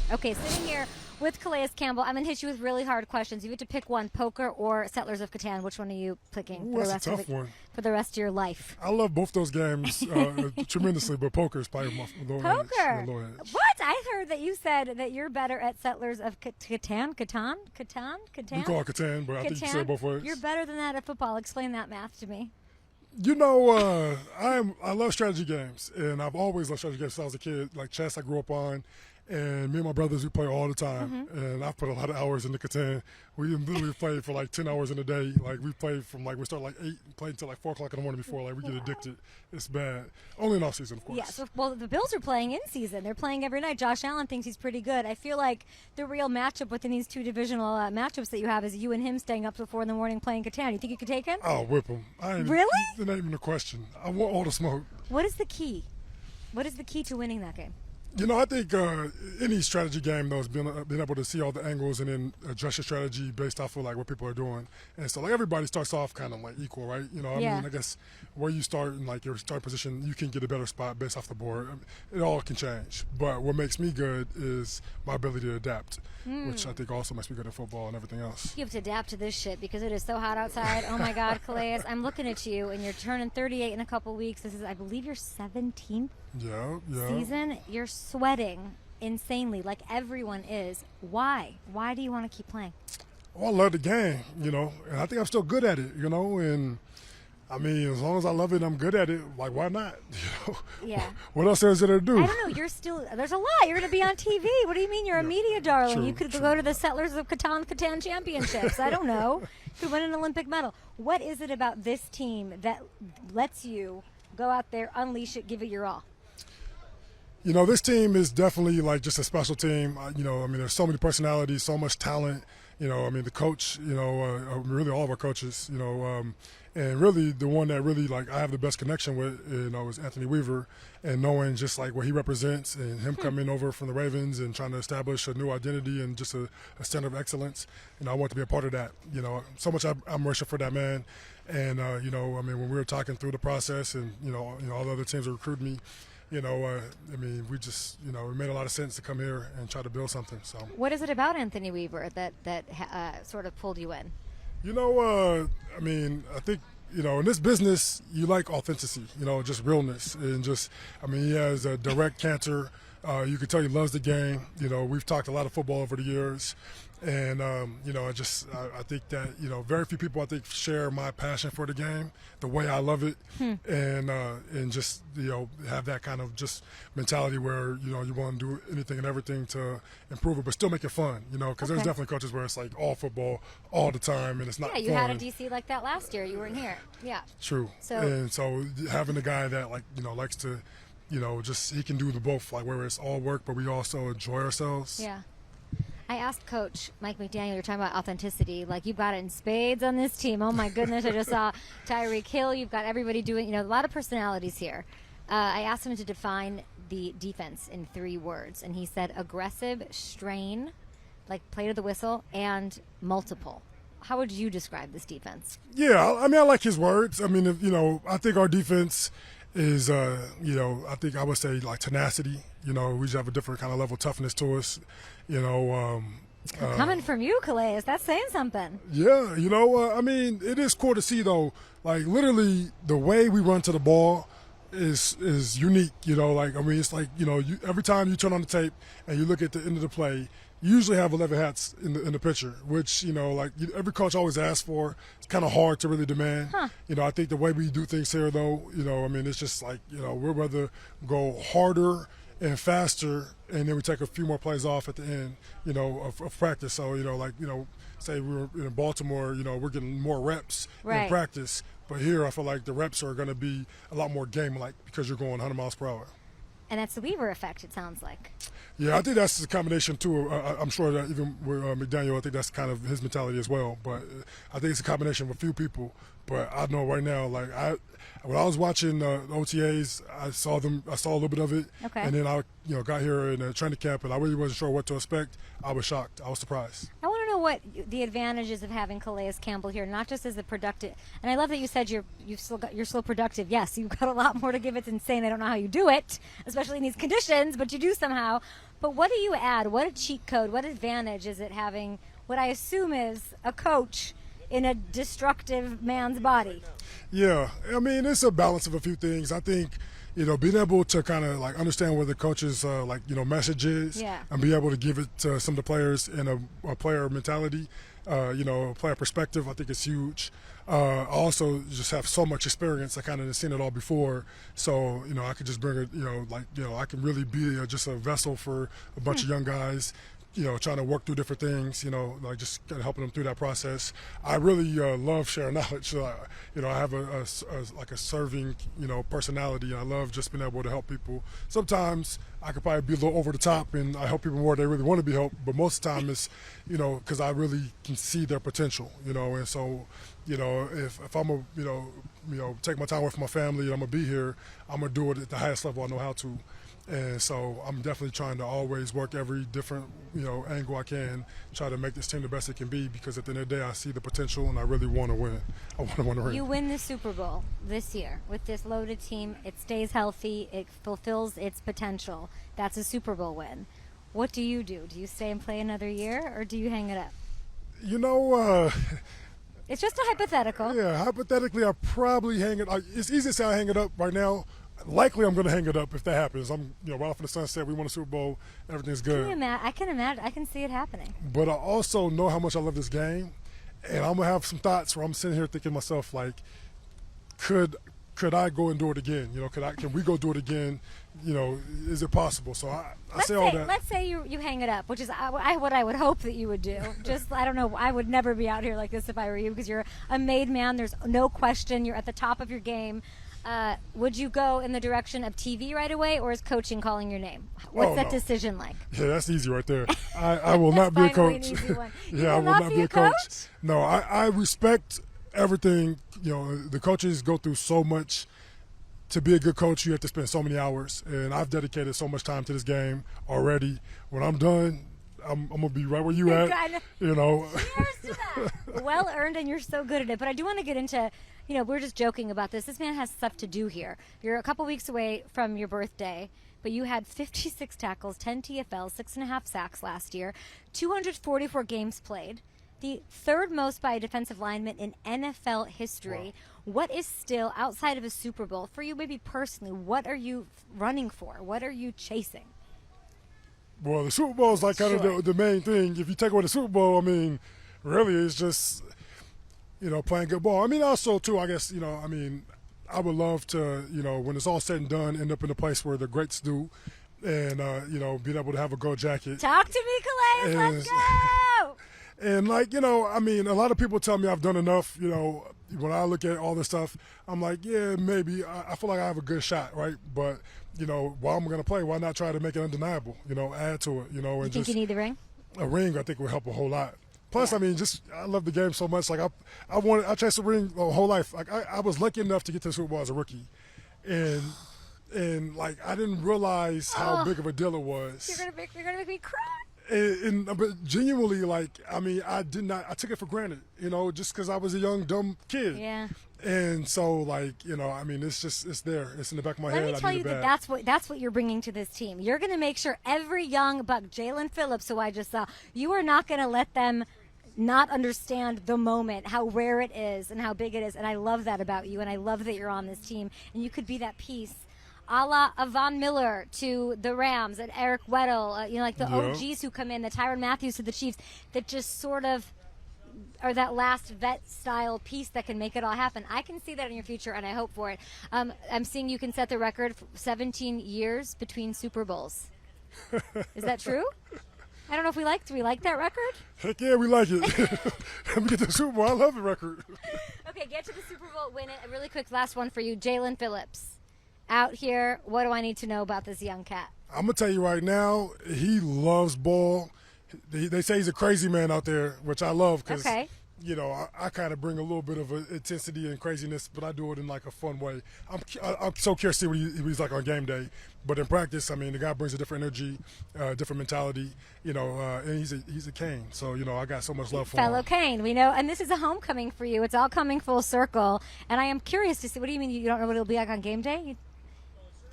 Okay, sitting here with Calais Campbell, I'm going to hit you with really hard questions. You get to pick one, poker or Settlers of Catan. Which one are you picking? Ooh, that's a tough one. For the rest of your life. I love both those games tremendously, but poker is probably my lower Poker? edge. What? I heard that you said that you're better at Settlers of Catan? Catan? We call it Catan, but I think you say it both ways. You're better than that at football. Explain that math to me. I love strategy games, and I've always loved strategy games since I was a kid. Like chess, I grew up on, and me and my brothers, we play all the time. And I've put a lot of hours into Catan. We literally played for like 10 hours in a day. Like we played from we start like 8 and play until like 4 o'clock in the morning before we get addicted. It's bad. Only in off season, of course. Yes. Well, the Bills are playing in season. They're playing every night. Josh Allen thinks he's pretty good. I feel like the real matchup within these two divisional matchups that you have is you and him staying up till 4 in the morning playing Catan. You think you could take him? I'll whip him. Really? That's not even a question. I want all the smoke. What is the key? What is the key to winning that game? I think any strategy game, though, is being able to see all the angles and then adjust your strategy based off of what people are doing. And so everybody starts off kind of equal, right? I guess where you start in your start position, you can get a better spot based off the board. It all can change. But what makes me good is my ability to adapt, which I think also makes me good at football and everything else. You have to adapt to this shit because it is so hot outside. Oh my God, Calais, I'm looking at you and you're turning 38 in a couple weeks. This is, I believe, your 17th season. You're sweating insanely like everyone is. Why do you want to keep playing? Well, I love the game, and I think I'm still good at it, and I mean, as long as I love it, I'm good at it. Why not? Yeah. What else is there to do? I don't know. There's a lot. You're going to be on TV. What do you mean you're a media darling? You could go to the Settlers of Catan Championships. I don't know. You could win an Olympic medal. What is it about this team that lets you go out there, unleash it, give it your all? This team is definitely just a special team. There's so many personalities, so much talent. The coach, really all of our coaches, and really the one that really I have the best connection with, is Anthony Weaver, and knowing just what he represents and him coming over from the Ravens and trying to establish a new identity and just a center of excellence. I want to be a part of that. So much admiration for that man. And, when we were talking through the process and, all the other teams that recruited me, we just, it made a lot of sense to come here and try to build something. So, what is it about Anthony Weaver that sort of pulled you in? I think, in this business, you like authenticity, just realness. And just, he has a direct canter You can tell he loves the game. You know, we've talked a lot of football over the years. And, you know, I think that, you know, very few people, I think, share my passion for the game, the way I love it, and just, you know, have that kind of just mentality where, you know, you want to do anything and everything to improve it, but still make it fun, you know, because there's definitely coaches where it's like all football all the time and it's not fun. Yeah, you had a DC like that last year. You weren't here. Yeah. True. And so having a guy that, like, you know, likes to, you know, just he can do the both, like where it's all work, but we also enjoy ourselves. Yeah. I asked Coach Mike McDaniel, you're talking about authenticity, like you've got it in spades on this team. Oh my goodness, I just saw Tyreek Hill. You've got everybody doing, you know, a lot of personalities here. I asked him to define the defense in 3 words, and he said aggressive, strain, like play to the whistle, and multiple. How would you describe this defense? Yeah, I mean, I like his words. I mean, you know, I think our defense is, you know, I think I would say like tenacity. You know, we just have a different kind of level of toughness to us. You know, coming from you, Calais, that's saying something. Yeah, you know, I mean, it is cool to see though. Like literally, the way we run to the ball is unique. You know, like I mean, it's like you know, every time you turn on the tape and you look at the end of the play, you usually have 11 hats in the picture, which you know, like every coach always asks for. It's kind of hard to really demand. You know, I think the way we do things here, though, you know, I mean, it's just like you know, we'd rather go harder and faster, and then we take a few more plays off at the end, you know, of practice. So, you know, like, you know, say we were in Baltimore, you know, we're getting more reps in practice. But here I feel like the reps are going to be a lot more game-like because you're going 100 miles per hour. And that's the Weaver effect, it sounds like. Yeah, I think that's the combination, too. I'm sure that even with McDaniel, I think that's kind of his mentality as well. But I think it's a combination of a few people. But I know right now, like, when I was watching OTAs, I saw a little bit of it. Okay. And then I, you know, got here in a training camp, and I really wasn't sure what to expect. I was shocked. I was surprised. I want to know what the advantages of having Calais Campbell here, not just as a productive. And I love that you said you're still productive. Yes, you've got a lot more to give. It's insane. I don't know how you do it, especially in these conditions, but you do somehow. But what do you add? What a cheat code? What advantage is it having what I assume is a coach in a destructive man's body? Yeah, I mean, it's a balance of a few things. I think, you know, being able to kind of like understand where the coach's like, you know, message is and be able to give it to some of the players in a player mentality, you know, a player perspective, I think it's huge. I also just have so much experience. I kind of seen it all before. So, you know, I could just bring it, you know, like, you know, I can really be just a vessel for a bunch of young guys, you know, trying to work through different things, you know, like just kind of helping them through that process. I really love sharing knowledge. You know, I have a serving, you know, personality, and I love just being able to help people. Sometimes I could probably be a little over the top, and I help people more they really want to be helped. But most of the time it's, you know, because I really can see their potential, you know, and so, you know, if I'm a, you know, take my time away from my family and I'm gonna be here, I'm gonna do it at the highest level I know how to. And so I'm definitely trying to always work every different, you know, angle I can, try to make this team the best it can be, because at the end of the day, I see the potential and I really want to win. I want to win. You win the Super Bowl this year with this loaded team. It stays healthy. It fulfills its potential. That's a Super Bowl win. What do? Do you stay and play another year, or do you hang it up? You know, it's just a hypothetical. Yeah, hypothetically, I probably hang it. It's easy to say I hang it up right now. Likely, I'm going to hang it up if that happens. I'm, you know, right off in the sunset. We won a Super Bowl. Everything's good. I can imagine. I can see it happening. But I also know how much I love this game, and I'm gonna have some thoughts where I'm sitting here thinking to myself, like, could I go and do it again? You know, can we go do it again? You know, is it possible? So I say all that. Let's say you hang it up, which is what I would hope that you would do. Just, I don't know, I would never be out here like this if I were you, because you're a made man. There's no question. You're at the top of your game. Would you go in the direction of TV right away, or is coaching calling your name? What's that decision like? Yeah, that's easy right there. I will not be a coach. Yeah, I will not be a coach. No, I respect everything. You know, the coaches go through so much. To be a good coach, you have to spend so many hours, and I've dedicated so much time to this game already. When I'm done, I'm gonna be right where you at. You know. Cheers to that. Well earned, and you're so good at it. But I do want to get into. You know, we're just joking about this. This man has stuff to do here. You're a couple weeks away from your birthday, but you had 56 tackles, 10 TFLs, 6.5 sacks last year, 244 games played, the third most by a defensive lineman in NFL history. Wow. What is still, outside of a Super Bowl, for you maybe personally, what are you running for? What are you chasing? Well, the Super Bowl is like kind Sure. of the main thing. If you take away the Super Bowl, I mean, really, it's just, playing good ball. I mean, also, too, I guess, I would love to, when it's all said and done, end up in a place where the greats do and, being able to have a gold jacket. Talk to me, Calais. Let's go. And, a lot of people tell me I've done enough, when I look at all this stuff, I'm like, yeah, maybe. I feel like I have a good shot, right? But, while I'm going to play, why not try to make it undeniable, add to it, and You think just you need the ring? a ring I think would help a whole lot. Plus, I love the game so much. Like, I chased the ring my whole life. Like, I was lucky enough to get to the Super Bowl as a rookie. And like, I didn't realize how big of a deal it was. You're gonna make me cry. But genuinely, I took it for granted, just because I was a young, dumb kid. Yeah. And so, it's there. It's in the back of my head. Let me tell you bad. that's what you're bringing to this team. You're going to make sure every young buck, Jalen Phillips, who I just saw, you are not going to let them not understand the moment, how rare it is and how big it is. And I love that about you, and I love that you're on this team. And you could be that piece, a la Von Miller to the Rams and Eric Weddle, like the OGs who come in, the Tyrann Matthews to the Chiefs, that just sort of are that last vet-style piece that can make it all happen. I can see that in your future, and I hope for it. I'm seeing you can set the record for 17 years between Super Bowls. Is that true? I don't know if do we like that record? Heck yeah, we like it. Let me get to the Super Bowl. I love the record. Okay, get to the Super Bowl, win it. A really quick last one for you. Jalen Phillips, out here, what do I need to know about this young cat? I'm going to tell you right now, he loves ball. They say he's a crazy man out there, which I love because, Okay. I kind of bring a little bit of intensity and craziness, but I do it in like a fun way. I'm so curious to see what he's like on game day. But in practice, the guy brings a different energy, different mentality, and he's a Cane. So, I got so much love for Fellow him. Cane, we know, and this is a homecoming for you. It's all coming full circle, and I am curious to see. What do you mean you don't know what it'll be like on game day?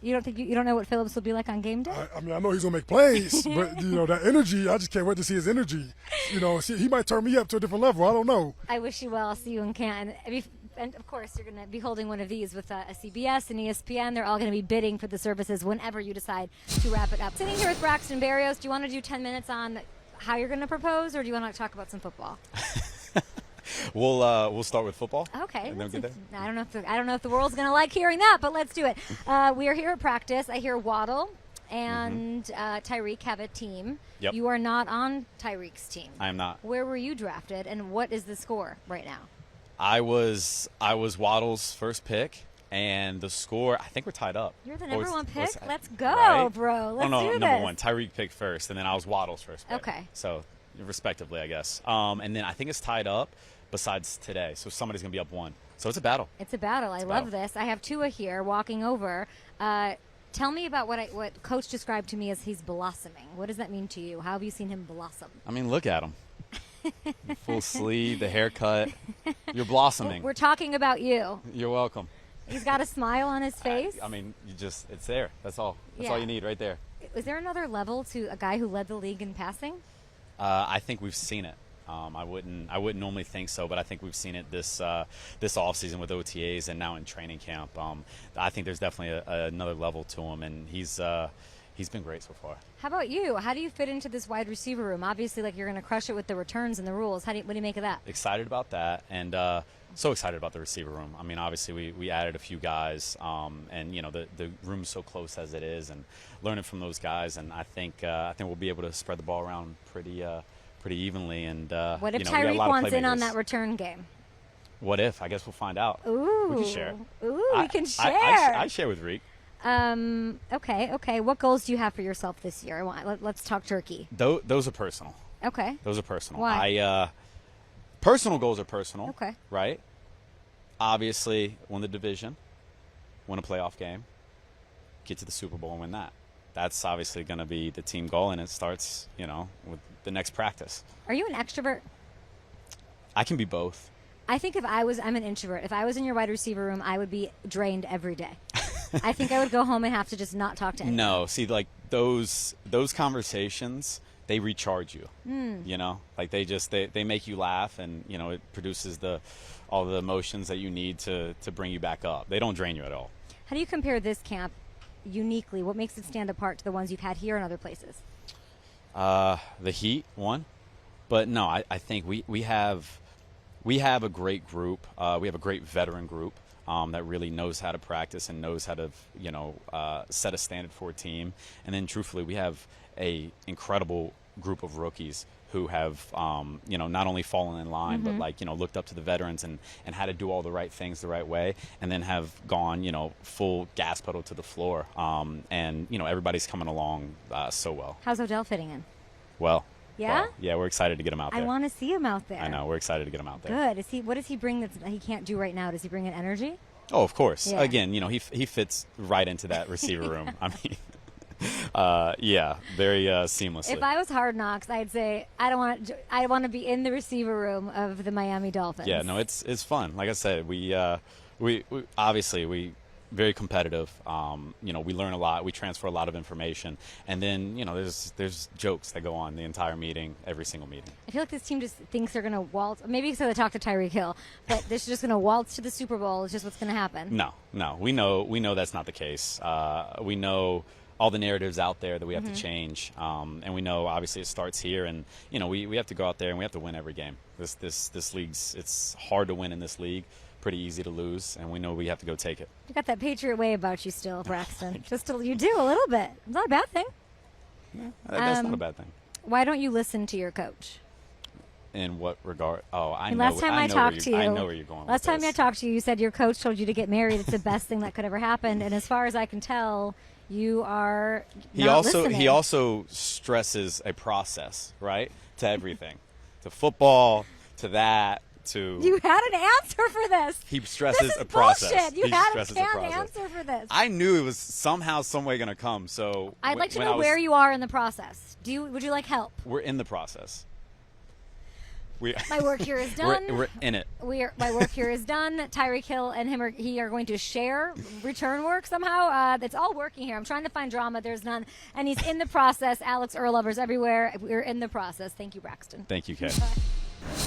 You don't know what Phillips will be like on game day? I know he's gonna make plays, but that energy, I just can't wait to see his energy. He might turn me up to a different level. I don't know. I wish you well. I'll see you in Canton. And of course, you're going to be holding one of these with a CBS and ESPN. They're all going to be bidding for the services whenever you decide to wrap it up. Sitting here with Braxton Berrios, do you want to do 10 minutes on how you're going to propose, or do you want to talk about some football? We'll start with football. Okay. And then get there. I don't know if the world's going to like hearing that, but let's do it. We are here at practice. I hear Waddle and Tyreek have a team. Yep. You are not on Tyreek's team. I am not. Where were you drafted, and what is the score right now? I was Waddle's first pick, and the score, I think we're tied up. You're the number one pick? Let's go, right? bro. Let's no, do this. number one. Tyreek picked first, and then I was Waddle's first pick. Okay. So, respectively, I guess. And then I think it's tied up besides today. So somebody's going to be up one. So it's a battle. It's a battle. I love this. I have Tua here walking over. Tell me about what Coach described to me as he's blossoming. What does that mean to you? How have you seen him blossom? Look at him. Full sleeve, the haircut. You're blossoming. We're talking about you. You're welcome. He's got a smile on his face. It's there. That's all. That's all you need right there. Is there another level to a guy who led the league in passing? I think we've seen it. I wouldn't normally think so, but I think we've seen it this offseason with OTAs and now in training camp. I think there's definitely another level to him, and he's been great so far. How about you? How do you fit into this wide receiver room? Obviously, you're going to crush it with the returns and the rules. What do you make of that? Excited about that, and so excited about the receiver room. Obviously, we added a few guys, and the room's so close as it is, and learning from those guys, and I think we'll be able to spread the ball around pretty evenly. And what if Tyreek wants in on that return game? What if? I guess we'll find out. Ooh, we can share. Ooh, we can share. I share with Reek. Okay. What goals do you have for yourself this year? Let's talk turkey. Those are personal. Okay. Those are personal. Why? Personal goals are personal. Okay. Right? Obviously, win the division, win a playoff game, get to the Super Bowl and win that. That's obviously going to be the team goal, and it starts, with the next practice. Are you an extrovert? I can be both. I think I'm an introvert. If I was in your wide receiver room, I would be drained every day. I think I would go home and have to just not talk to anyone. No, see, those conversations, they recharge you. They make you laugh, and it produces all the emotions that you need to bring you back up. They don't drain you at all. How do you compare this camp uniquely? What makes it stand apart to the ones you've had here and other places? The Heat won, but no, I think we have a great group. We have a great veteran group that really knows how to practice and knows how to set a standard for a team. And then truthfully, we have a incredible group of rookies who have not only fallen in line, but looked up to the veterans and how to do all the right things the right way, and then have gone full gas pedal to the floor. And everybody's coming along so well. How's Odell fitting in? Well. Yeah? Well, yeah, we're excited to get him out there. I want to see him out there. I know, we're excited to get him out there. Good. What does he bring that he can't do right now? Does he bring an energy? Oh, of course. Yeah. Again, he fits right into that receiver room. I mean, very seamlessly. If I was Hard Knocks, I'd say I want to be in the receiver room of the Miami Dolphins. Yeah, no, it's fun. Like I said, we obviously very competitive. We learn a lot. We transfer a lot of information, and then there's jokes that go on the entire meeting, every single meeting. I feel like this team just thinks they're going to waltz. Maybe because they talked to Tyreek Hill, but they're just going to waltz to the Super Bowl. It's just what's going to happen. No, we know that's not the case. We know all the narratives out there that we have to change, and we know obviously it starts here, and we have to go out there and we have to win every game. This league's, it's hard to win in this league. Pretty easy to lose, and we know we have to go take it. You got that Patriot way about you still, Braxton. You do a little bit. It's not a bad thing. Yeah, that's not a bad thing. Why don't you listen to your coach? In what regard? Oh, I know. Last time I talked to you, I know where you're going. Last with time this. I talked to you, you said your coach told you to get married. It's the best thing that could ever happen. And as far as I can tell, you are not listening. He also stresses a process, right, to everything, to football, to that. You had an answer for this. He stresses this is a process. Bullshit. You he had a stresses canned answer for this. I knew it was somehow, some way going to come. So I'd like to know where you are in the process. Would you like help? We're in the process. My work here is done. We're in it. My work here is done. Tyreek Hill and him are going to share return work somehow. It's all working here. I'm trying to find drama. There's none. And he's in the process. Alex Earl lovers everywhere. We're in the process. Thank you, Braxton. Thank you, Kay. Bye.